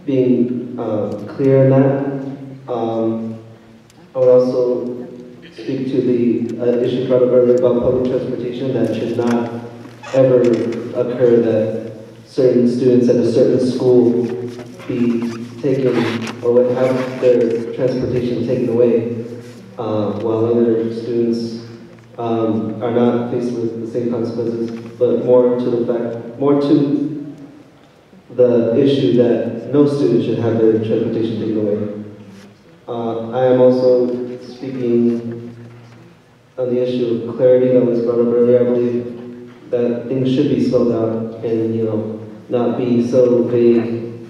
being clear in that. I would also speak to the issue brought up earlier about public transportation. That should not ever occur that certain students at a certain school be taken or would have their transportation taken away, while other students are not faced with the same consequences, but more to the issue that no student should have their transportation taken away. I am also speaking on the issue of clarity that was brought up earlier. I believe that things should be spelled out and, not be so vague,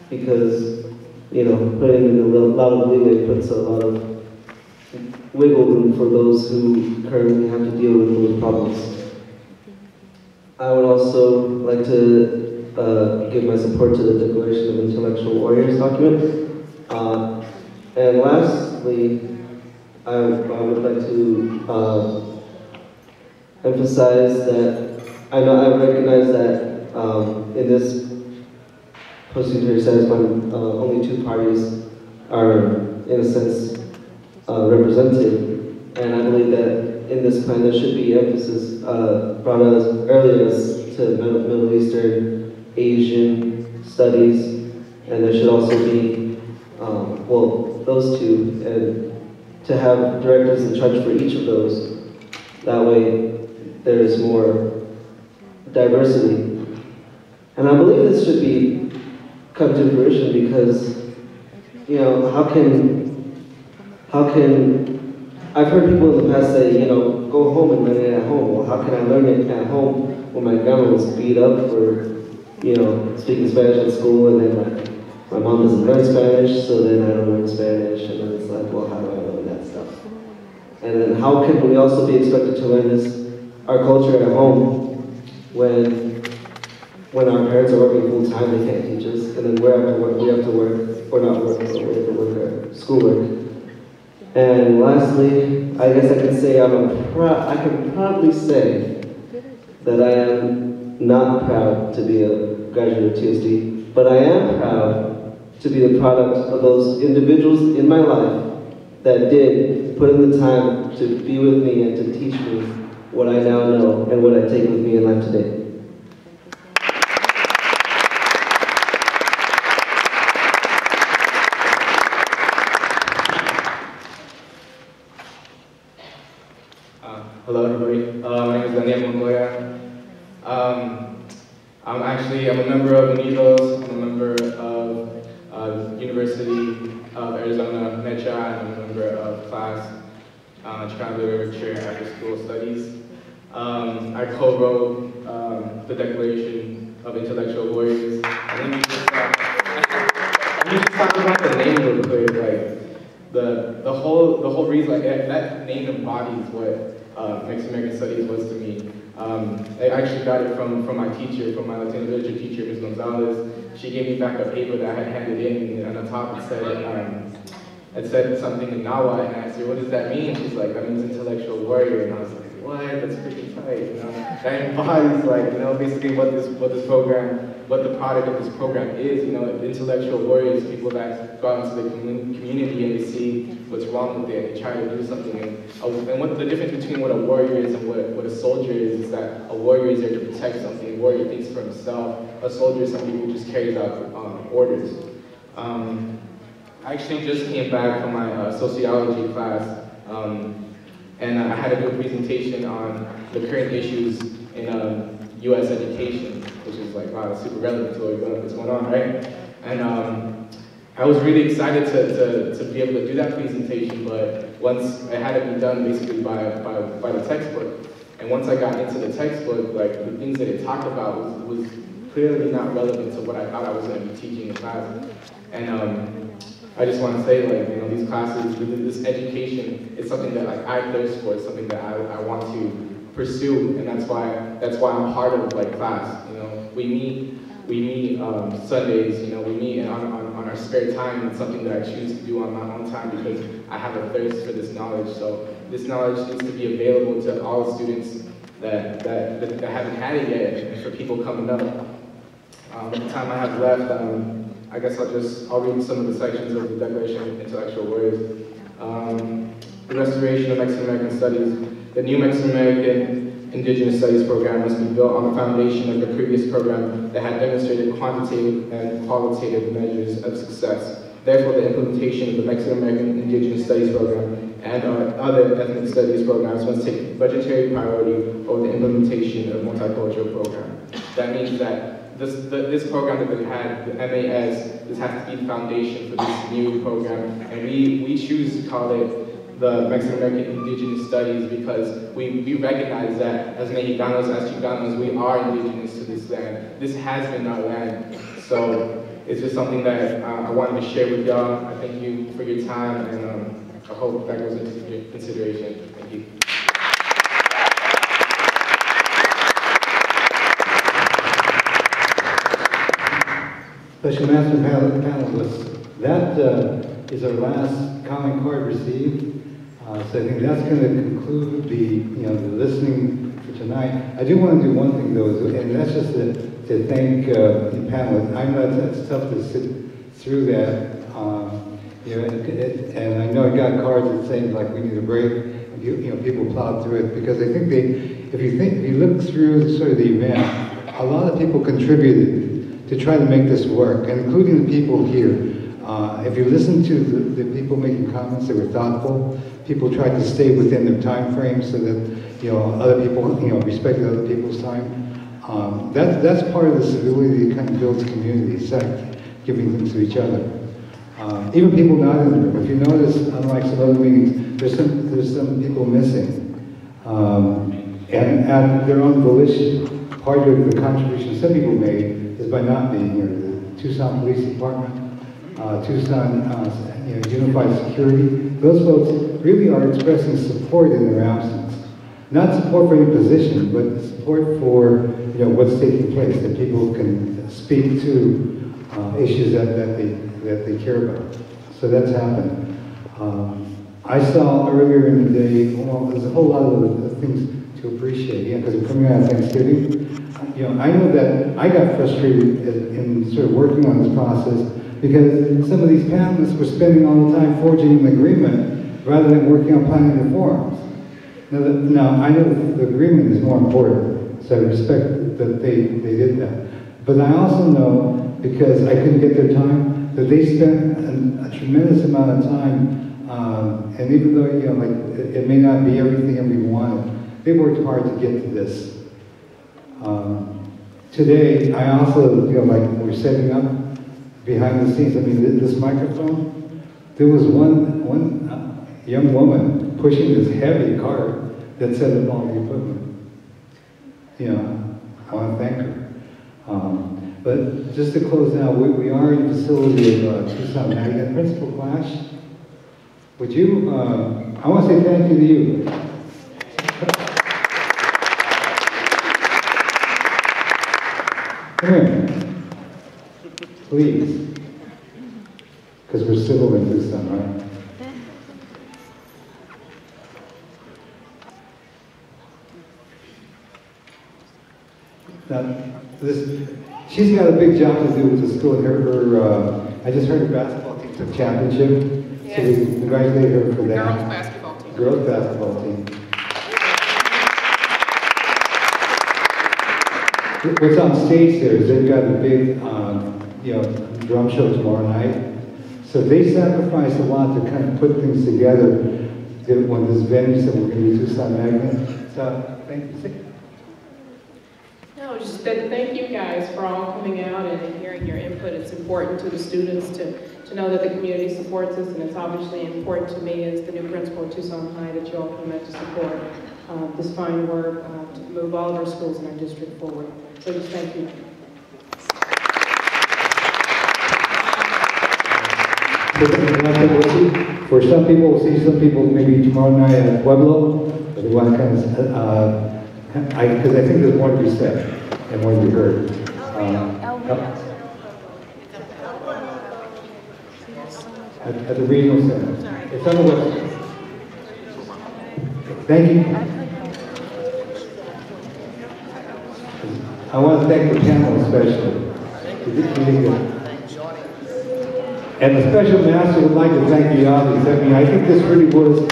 because, putting in a lot of leeway puts a lot of wiggle room for those who currently have to deal with those problems. I would also like to give my support to the Declaration of Intellectual Warriors document. And lastly, I would like to emphasize that I recognize that in this post-unitary status plan, only two parties are, in a sense, represented. And I believe that in this plan there should be emphasis brought as early as to Middle Eastern, Asian studies, and there should also be, those two, and to have directors in charge for each of those. That way there is more diversity. And I believe this should come to fruition because, how can, I've heard people in the past say, go home and learn it at home. Well, how can I learn it at home when my grandma was beat up for, speaking Spanish at school, and then my mom doesn't learn Spanish, so then I don't learn Spanish, and then it's like, well, how do I learn that stuff? And then how can we also be expected to learn our culture at home when our parents are working full time, they can't teach us, and then we have to work, or not work, but we have to work our schoolwork. And lastly, I guess I can say I can proudly say that I am not proud to be a graduate of TUSD, but I am proud to be the product of those individuals in my life that did put in the time to be with me and to teach me what I now know and what I take with me in life today. Hello everybody, my name is Daniel Montoya. I'm a member of Unidos, I'm a member of University of Arizona Mecha, and I'm a member of class Chicano Literature and After School Studies. I co-wrote the Declaration of Intellectual Warriors. And let me just talk about the name real quick. Like the whole reason, like that name embodies what Mexican American Studies was to me. I actually got it from my teacher, from my Latino literature teacher, Ms. Gonzalez. She gave me back a paper that I had handed in, and on the top it said something in Nahuatl, and I asked her, what does that mean? She's like, that means intellectual warrior, and I was like, what? That's freaking tight, That embodies, basically what the product of this program is, intellectual warriors, people that go out into the community and they see what's wrong with it, and they try to do something. And what the difference between what a warrior is and what a soldier is that a warrior is there to protect something. A warrior thinks for himself. A soldier is somebody who just carries out orders. I actually just came back from my sociology class, and I had to do a presentation on the current issues in U.S. education, which is like, wow, it's super relevant to what's going on, right? And I was really excited to be able to do that presentation, but once it had to be done basically by the textbook. And once I got into the textbook, like the things that it talked about was clearly not relevant to what I thought I was going to be teaching in class. And I just want to say, these classes, this education is something that I thirst for. It's something that I want to pursue, and that's why I'm part of class. We meet Sundays. We meet on our spare time. It's something that I choose to do on my own time because I have a thirst for this knowledge. So this knowledge needs to be available to all students that haven't had it yet, and for people coming up. The time I have left, I guess I'll read some of the sections of the Declaration of Intellectual Words. The restoration of Mexican American studies. The new Mexican American Indigenous Studies program must be built on the foundation of the previous program that had demonstrated quantitative and qualitative measures of success. Therefore, the implementation of the Mexican American Indigenous Studies program and other ethnic studies programs must take budgetary priority over the implementation of multicultural program. That means that this program that we've had, the MAS, this has to be the foundation for this new program, and we choose to call it the Mexican American Indigenous Studies because we recognize that as Mexicanos, as Chicanos, we are indigenous to this land. This has been our land. So it's just something that I wanted to share with y'all. I thank you for your time, and I hope that goes into consideration. Thank you. Special Master panelists, that is our last comment card received. So I think that's going to conclude the listening for tonight. I do want to do one thing though, and that's just to thank the panelists. I know that's tough to sit through that, and I know I got cards that say like we need a break. People plowed through it because I think if you look through sort of the event, a lot of people contributed to try to make this work, and including the people here. If you listen to the people making comments, they were thoughtful. People tried to stay within their time frame so that other people respected other people's time. That's part of the civility that kind of builds community. It's like giving things to each other. Even people not in the room. If you notice, unlike some other meetings, there's some people missing, and at their own volition. Part of the contribution some people made is by not being here. The Tucson Police Department. Tucson Unified Security, those folks really are expressing support in their absence. Not support for any position, but support for what's taking place, that people can speak to issues that they care about. So that's happened. I saw earlier in the day, well, there's a whole lot of things to appreciate, because we're coming out of Thanksgiving. I know that I got frustrated in sort of working on this process because some of these panelists were spending all the time forging an agreement rather than working on planning the forums. Now I know the agreement is more important, so I respect that they did that. But I also know, because I couldn't get their time, that they spent a tremendous amount of time, and even though it may not be everything that we wanted, they worked hard to get to this. Today, I also, we're setting up behind the scenes. I mean, this microphone, there was one young woman pushing this heavy cart that set up all the equipment. I want to thank her. But just to close out, we are in the facility of Tucson Magnet. Principal Clash, would you, I want to say thank you to you. Come here, please, because we're civil in Tucson, right? Now, she's got a big job to do with the school. I just heard her basketball team took championship, yes. So we congratulate her for that. Girls basketball team. Girls basketball team. What's on stage there is they've got a big, drum show tomorrow night. So they sacrificed a lot to kind of put things together when this venue said we're going to be Tucson Magnet. So thank you. No, just thank you guys for all coming out and hearing your input. It's important to the students to know that the community supports us, and it's obviously important to me as the new principal of Tucson High that you all came out to support this fine work to move all of our schools in our district forward. So just thank you. For some people, we'll see some people maybe tomorrow night at Pueblo, but they want to kind of, because I think there's more to be said and more to be heard. At the regional center. It's on the website. Thank you. I want to thank the panel especially. You did good. And the special master would like to thank the audience. I mean, I think this really was